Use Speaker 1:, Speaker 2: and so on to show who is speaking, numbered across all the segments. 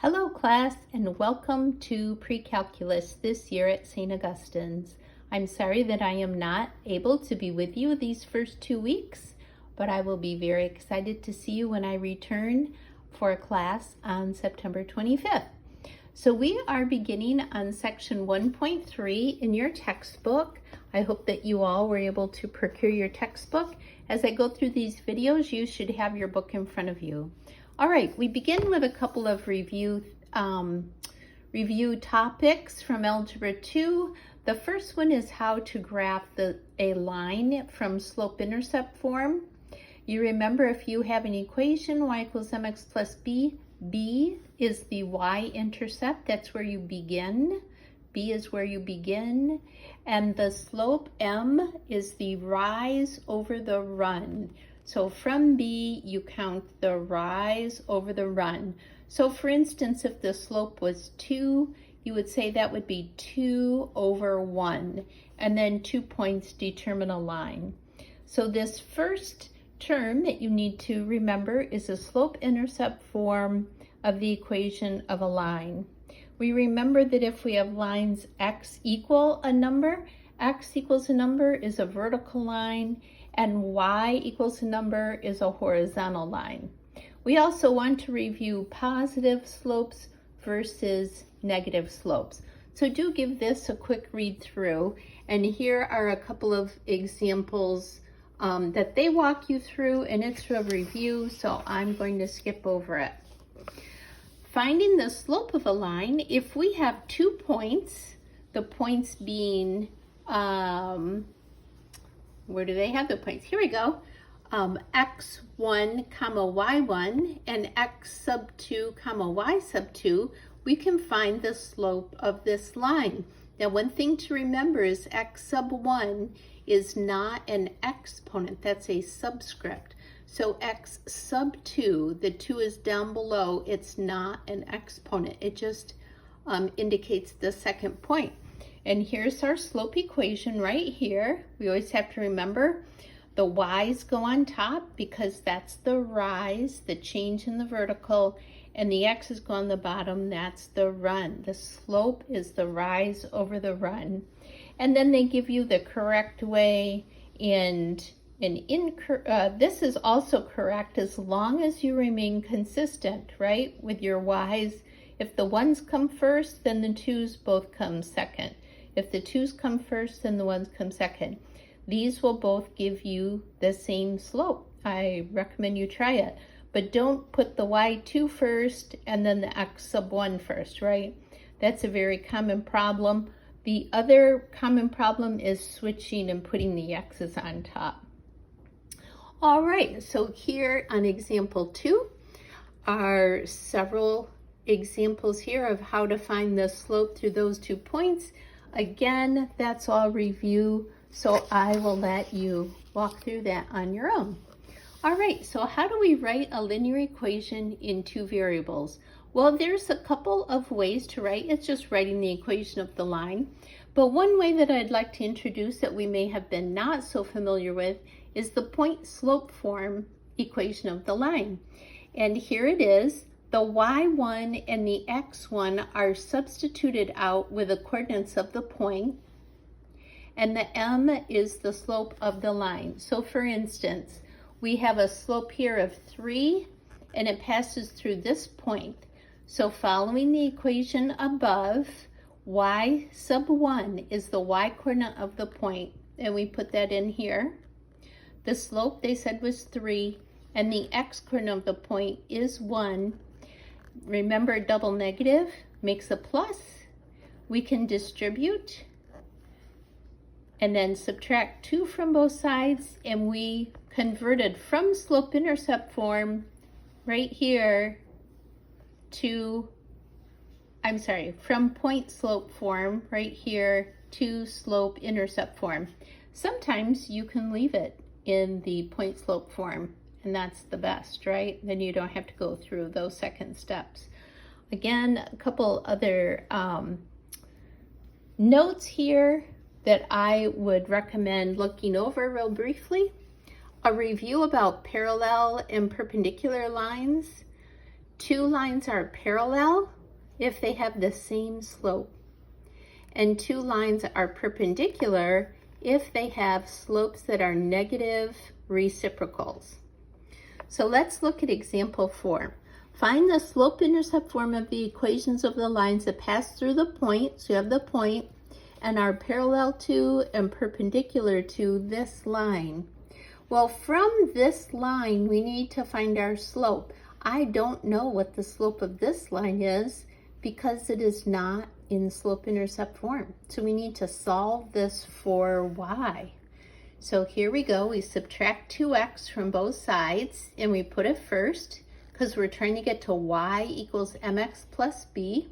Speaker 1: Hello class, and welcome to pre-calculus this year at St. Augustine's. I'm sorry that I am not able to be with you these first 2 weeks, but I will be very excited to see you when I return for a class on September 25th. So we are beginning on section 1.3 in your textbook. I hope that you all were able to procure your textbook. As I go through these videos, you should have your book in front of you. All right, we begin with a couple of review topics from Algebra 2. The first one is how to graph a line from slope-intercept form. You remember, if you have an equation, y equals mx plus b, b is the y-intercept. That's where you begin. B is where you begin. And the slope m is the rise over the run. So from B, you count the rise over the run. So for instance, if the slope was 2, you would say that would be 2 over 1. And then 2 points determine a line. So this first term that you need to remember is a slope-intercept form of the equation of a line. We remember that if we have lines x equal a number, x equals a number is a vertical line, and y equals a number is a horizontal line. We also want to review positive slopes versus negative slopes. So do give this a quick read through, and here are a couple of examples that they walk you through, and it's a review, so I'm going to skip over it. Finding the slope of a line, if we have 2 points, the points being where do they have the points? Here we go. x1 comma y1 and x sub 2 comma y sub 2, we can find the slope of this line. Now, one thing to remember is x sub 1 is not an exponent, that's a subscript. So x sub 2, the 2 is down below, it's not an exponent. It just indicates the second point. And here's our slope equation right here. We always have to remember the y's go on top because that's the rise, the change in the vertical, and the x's go on the bottom, that's the run. The slope is the rise over the run. And then they give you the correct way, and this is also correct as long as you remain consistent, right, with your y's. If the 1's come first, then the 2's both come second. If the 2's come first, then the 1's come second. These will both give you the same slope. I recommend you try it. But don't put the y2 first and then the x sub 1 first, right? That's a very common problem. The other common problem is switching and putting the x's on top. All right, so here on example 2 are several examples here of how to find the slope through those 2 points. Again, that's all review, so I will let you walk through that on your own. All right, so how do we write a linear equation in 2 variables? Well, there's a couple of ways to write. It's just writing the equation of the line. But one way that I'd like to introduce that we may have been not so familiar with is the point slope form equation of the line. And here it is. The y1 and the x1 are substituted out with the coordinates of the point, and the m is the slope of the line. So for instance, we have a slope here of 3, and it passes through this point. So following the equation above, y sub 1 is the y coordinate of the point, and we put that in here. The slope, they said, was 3, and the x coordinate of the point is 1. Remember, double negative makes a plus. We can distribute and then subtract 2 from both sides, and we converted from slope-intercept form right here to, from point slope form right here to slope-intercept form. Sometimes you can leave it in the point slope form, and that's the best, right? Then you don't have to go through those second steps. Again, a couple other notes here that I would recommend looking over real briefly. A review about parallel and perpendicular lines. Two lines are parallel if they have the same slope. And two lines are perpendicular if they have slopes that are negative reciprocals. So let's look at example 4. Find the slope-intercept form of the equations of the lines that pass through the point, so you have the point, and are parallel to and perpendicular to this line. Well, from this line, we need to find our slope. I don't know what the slope of this line is because it is not in slope-intercept form. So we need to solve this for y. So here we go. We subtract 2x from both sides and we put it first because we're trying to get to y equals mx plus b.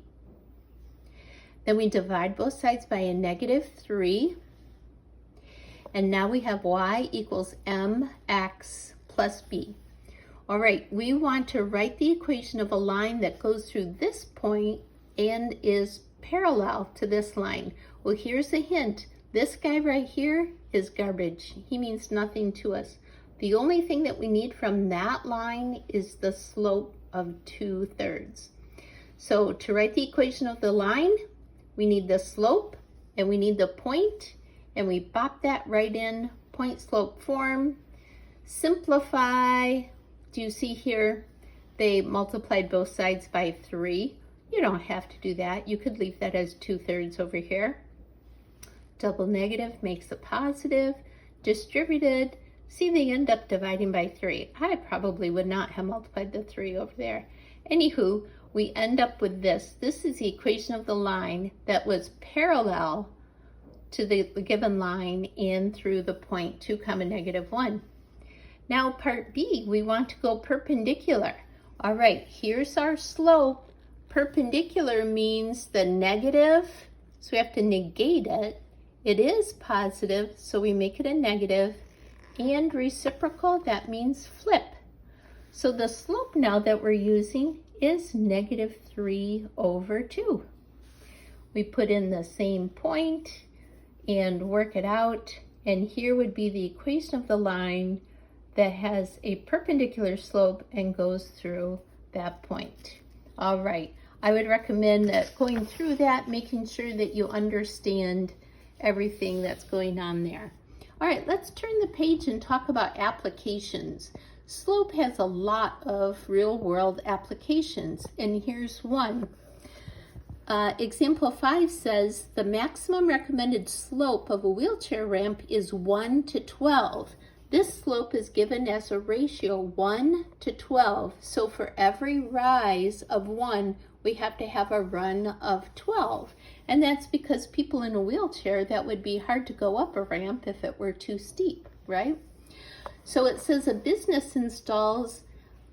Speaker 1: Then we divide both sides by a -3. And now we have y equals mx plus b. All right, we want to write the equation of a line that goes through this point and is parallel to this line. Well, here's a hint. This guy right here is garbage. He means nothing to us. The only thing that we need from that line is the slope of 2/3. So to write the equation of the line, we need the slope and we need the point, and we pop that right in point slope form. Simplify. Do you see here? They multiplied both sides by 3. You don't have to do that. You could leave that as 2/3 over here. Double negative makes a positive. Distributed. See, they end up dividing by 3. I probably would not have multiplied the 3 over there. Anywho, we end up with this. This is the equation of the line that was parallel to the given line and through the point 2, -1. Now part B, we want to go perpendicular. All right, here's our slope. Perpendicular means the negative, so we have to negate it. It is positive, so we make it a negative. And reciprocal, that means flip. So the slope now that we're using is -3/2. We put in the same point and work it out. And here would be the equation of the line that has a perpendicular slope and goes through that point. All right, I would recommend that going through that, making sure that you understand everything that's going on there. All right, let's turn the page and talk about applications. Slope has a lot of real-world applications, and here's one. Example 5 says the maximum recommended slope of a wheelchair ramp is 1 to 12. This slope is given as a ratio 1 to 12. So for every rise of 1, we have to have a run of 12. And that's because people in a wheelchair, that would be hard to go up a ramp if it were too steep, right? So it says a business installs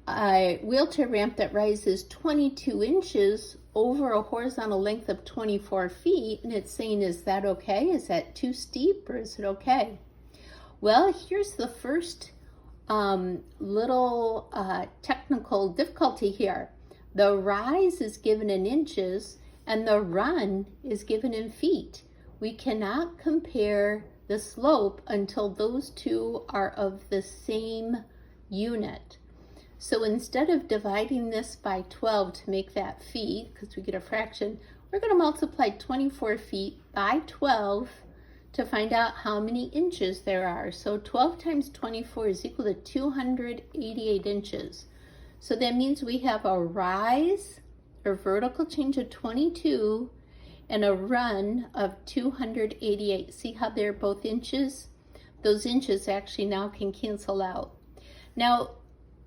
Speaker 1: a wheelchair ramp that rises 22 inches over a horizontal length of 24 feet. And it's saying, is that okay? Is that too steep or is it okay? Well, here's the first little technical difficulty here. The rise is given in inches and the run is given in feet. We cannot compare the slope until those two are of the same unit. So instead of dividing this by 12 to make that feet, because we get a fraction, we're going to multiply 24 feet by 12 to find out how many inches there are. So 12 times 24 is equal to 288 inches. So that means we have a rise or vertical change of 22 and a run of 288. See how they're both inches? Those inches actually now can cancel out. Now,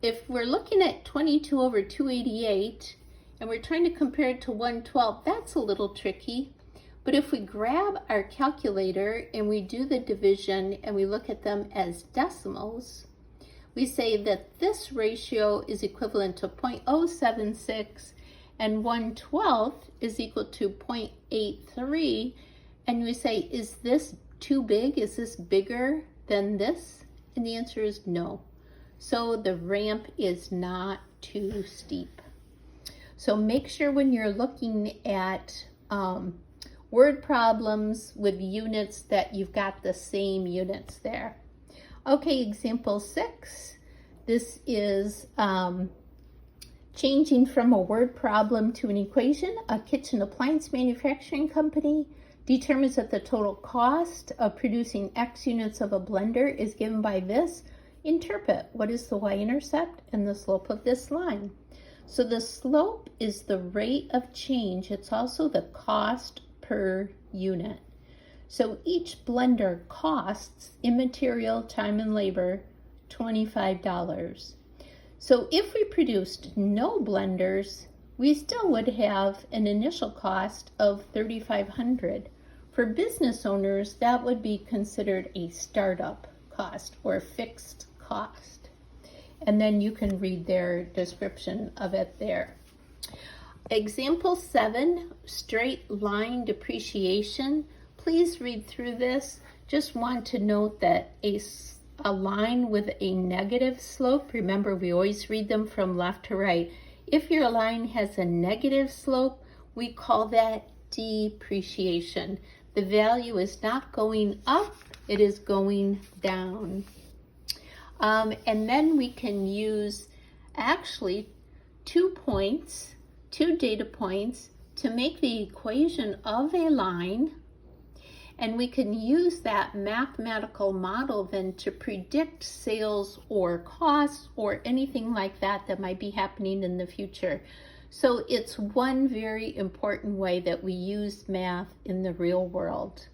Speaker 1: if we're looking at 22 over 288 and we're trying to compare it to 112, that's a little tricky. But if we grab our calculator and we do the division and we look at them as decimals, we say that this ratio is equivalent to 0.076 and 1/12 is equal to 0.83. And we say, is this too big? Is this bigger than this? And the answer is no. So the ramp is not too steep. So make sure when you're looking at word problems with units that you've got the same units there. Okay, example 6. This is Changing from a word problem to an equation, a kitchen appliance manufacturing company determines that the total cost of producing X units of a blender is given by this. Interpret what is the y-intercept and the slope of this line. So the slope is the rate of change. It's also the cost per unit. So each blender costs, in material, time, and labor, $25. So if we produced no blenders, we still would have an initial cost of $3,500. For business owners, that would be considered a startup cost or fixed cost. And then you can read their description of it there. Example 7, straight line depreciation. Please read through this. Just want to note that a line with a negative slope, remember we always read them from left to right. If your line has a negative slope, we call that depreciation. The value is not going up, it is going down. And then we can use actually 2 data points to make the equation of a line, and we can use that mathematical model then to predict sales or costs or anything like that that might be happening in the future. So it's one very important way that we use math in the real world.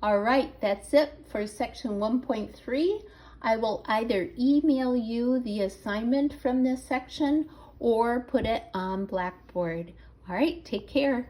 Speaker 1: All right, that's it for section 1.3. I will either email you the assignment from this section or put it on Blackboard. All right, take care.